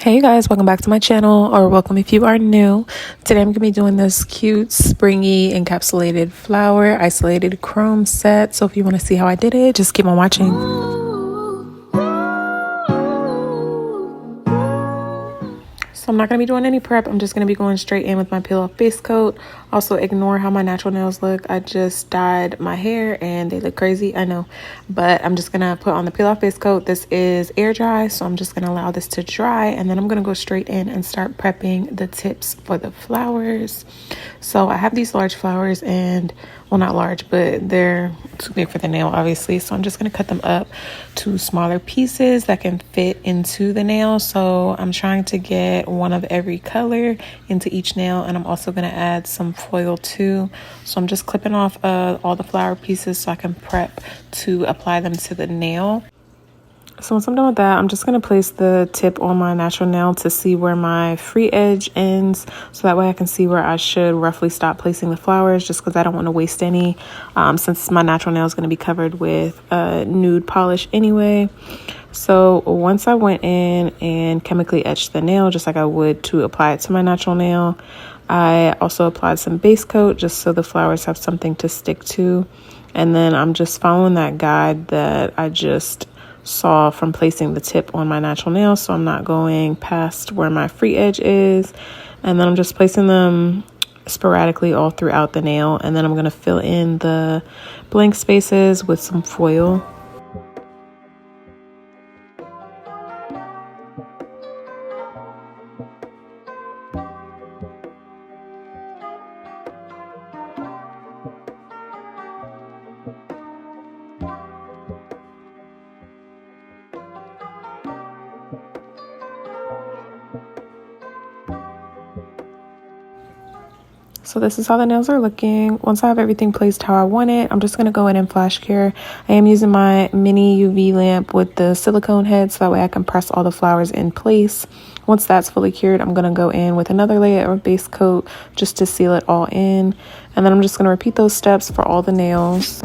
Hey guys, welcome back to my channel, or welcome if you are new. Today I'm going to be doing this cute springy encapsulated flower isolated chrome set. So if you want to see how I did it, just keep on watching. So I'm not going to be doing any prep. I'm just going to be going straight in with my peel off base coat. Also ignore how my natural nails look. I just dyed my hair and they look crazy, I know. But I'm just going to put on the peel off base coat. This is air dry, so I'm just going to allow this to dry. And then I'm going to go straight in and start prepping the tips for the flowers. So I have these large flowers and, well, not large, but they're too big for the nail, obviously. So I'm just going to cut them up to smaller pieces that can fit into the nail. So I'm trying to get one of every color into each nail, and I'm also going to add some foil too. So I'm just clipping off all the flower pieces so I can prep to apply them to the nail. So once I'm done with that, I'm just going to place the tip on my natural nail to see where my free edge ends. So that way I can see where I should roughly stop placing the flowers, just because I don't want to waste any, since my natural nail is going to be covered with nude polish anyway. So once I went in and chemically etched the nail, just like I would to apply it to my natural nail, I also applied some base coat just so the flowers have something to stick to. And then I'm just following that guide that I just saw from placing the tip on my natural nail, so I'm not going past where my free edge is. And then I'm just placing them sporadically all throughout the nail, and then I'm going to fill in the blank spaces with some foil. So this is how the nails are looking. Once I have everything placed how I want it, I'm just going to go in and flash cure. I am using my mini UV lamp with the silicone head, so that way I can press all the flowers in place. Once that's fully cured, I'm going to go in with another layer of base coat just to seal it all in. And then I'm just going to repeat those steps for all the nails.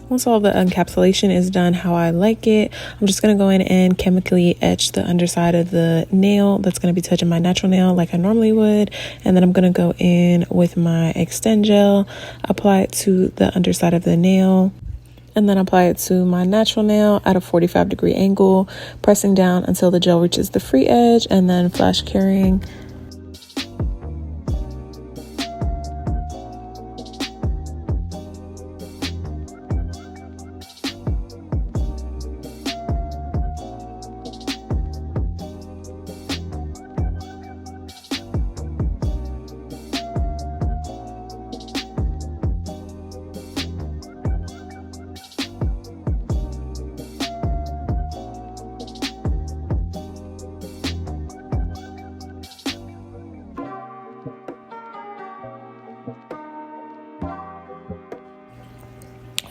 Once all the encapsulation is done how I like it, I'm just going to go in and chemically etch the underside of the nail that's going to be touching my natural nail like I normally would. And then I'm going to go in with my extend gel, apply it to the underside of the nail, and then apply it to my natural nail at a 45-degree angle, pressing down until the gel reaches the free edge, and then flash curing.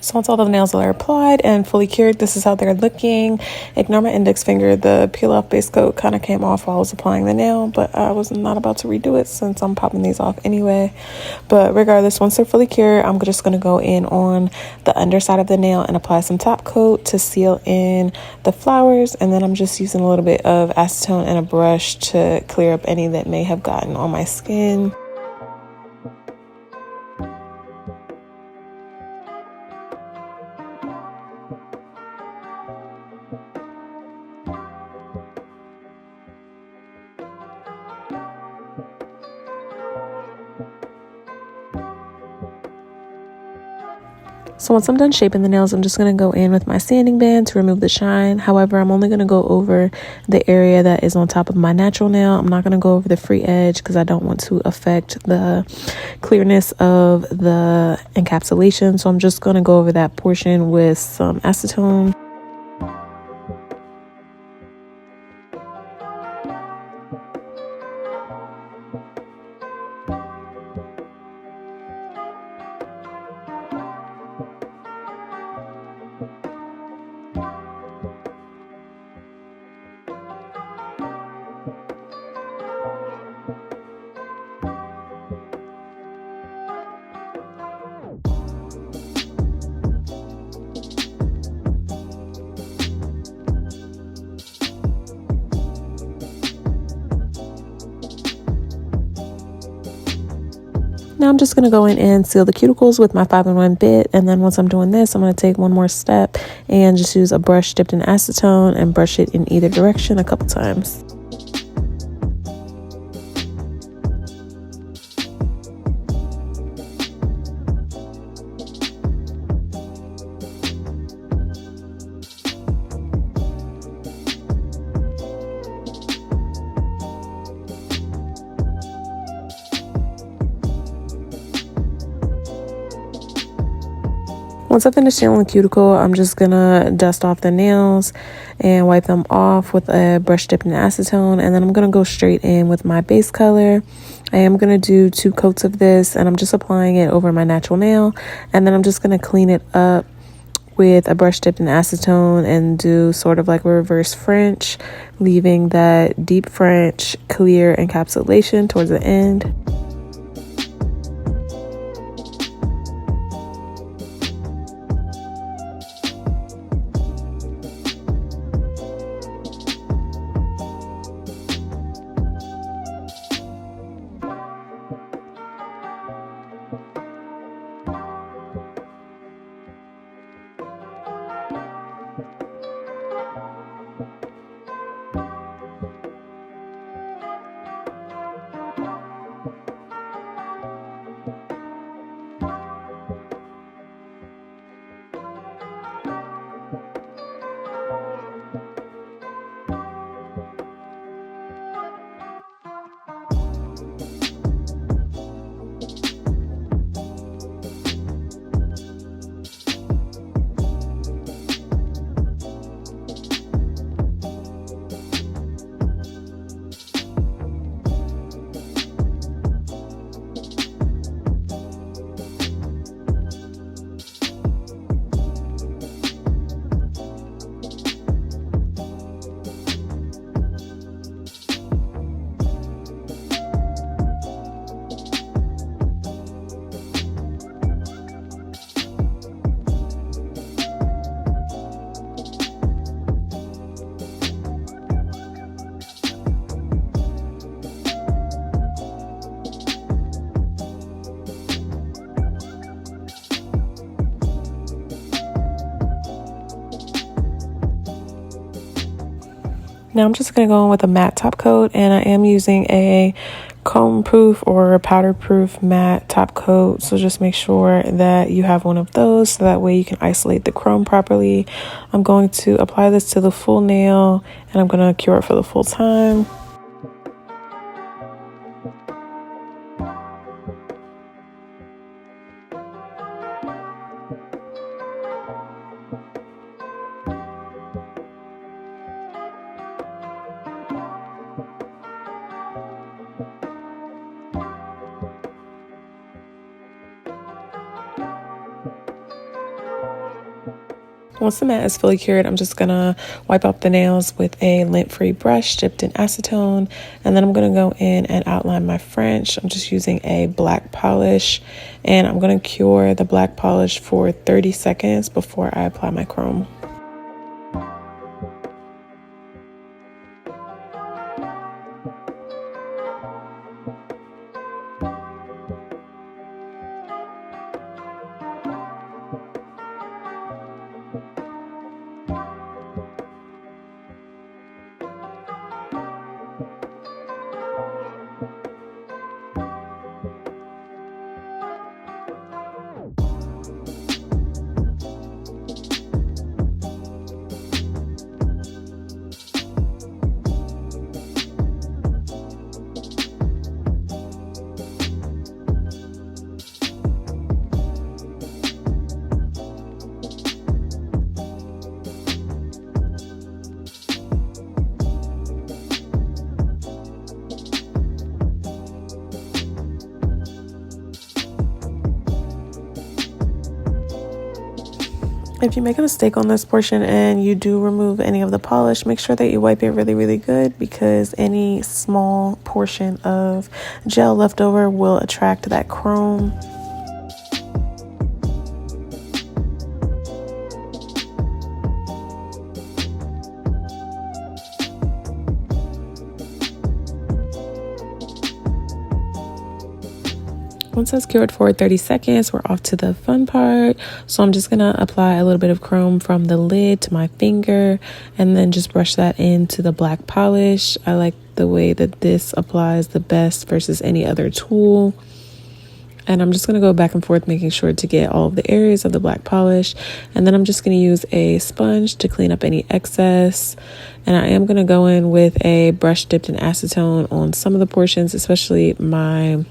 So once all the nails are applied and fully cured, this is how they're looking. Ignore my index finger. The peel off base coat kind of came off while I was applying the nail, but I was not about to redo it since I'm popping these off anyway. But regardless, once they're fully cured, I'm just going to go in on the underside of the nail and apply some top coat to seal in the flowers. And then I'm just using a little bit of acetone and a brush to clear up any that may have gotten on my skin. So once I'm done shaping the nails, I'm just going to go in with my sanding band to remove the shine. However, I'm only going to go over the area that is on top of my natural nail. I'm not going to go over the free edge because I don't want to affect the clearness of the encapsulation. So I'm just going to go over that portion with some acetone. Now I'm just going to go in and seal the cuticles with my 5-in-1 bit, and then once I'm doing this, I'm going to take one more step and just use a brush dipped in acetone and brush it in either direction a couple times. Once I finish sealing the cuticle, I'm just gonna dust off the nails and wipe them off with a brush dipped in acetone, and then I'm gonna go straight in with my base color. I am gonna do 2 coats of this, and I'm just applying it over my natural nail, and then I'm just gonna clean it up with a brush dipped in acetone and do sort of like a reverse French, leaving that deep French clear encapsulation towards the end. Now I'm just going to go in with a matte top coat, and I am using a comb proof or a powder proof matte top coat. So just make sure that you have one of those so that way you can isolate the chrome properly. I'm going to apply this to the full nail, and I'm going to cure it for the full time. Once the mat is fully cured, I'm just gonna wipe off the nails with a lint-free brush dipped in acetone, and then I'm gonna go in and outline my French. I'm just using a black polish, and I'm gonna cure the black polish for 30 seconds before I apply my chrome. If you make a mistake on this portion and you do remove any of the polish, make sure that you wipe it really, really good, because any small portion of gel left over will attract that chrome. Once that's cured for 30 seconds, we're off to the fun part. So I'm just gonna apply a little bit of chrome from the lid to my finger and then just brush that into the black polish. I like the way that this applies the best versus any other tool. And I'm just gonna go back and forth, making sure to get all of the areas of the black polish. And then I'm just gonna use a sponge to clean up any excess. And I am gonna go in with a brush dipped in acetone on some of the portions, especially my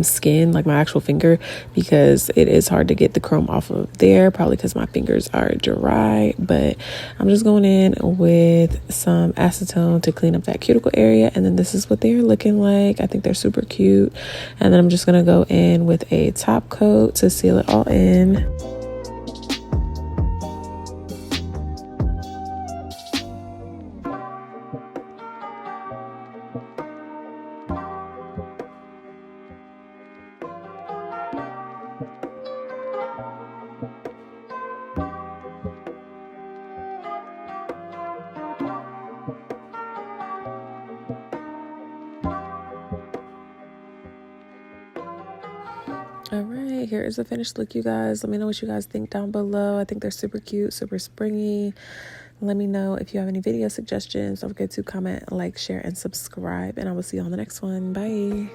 skin, like my actual finger, because it is hard to get the chrome off of there, probably because my fingers are dry. But I'm just going in with some acetone to clean up that cuticle area, and then this is what they're looking like. I think they're super cute. And then I'm just gonna go in with a top coat to seal it all in. All right, here is the finished look, you guys. Let me know what you guys think down below. I think they're super cute, super springy. Let me know if you have any video suggestions. Don't forget to comment, like, share, and subscribe. And I will see you on the next one. Bye.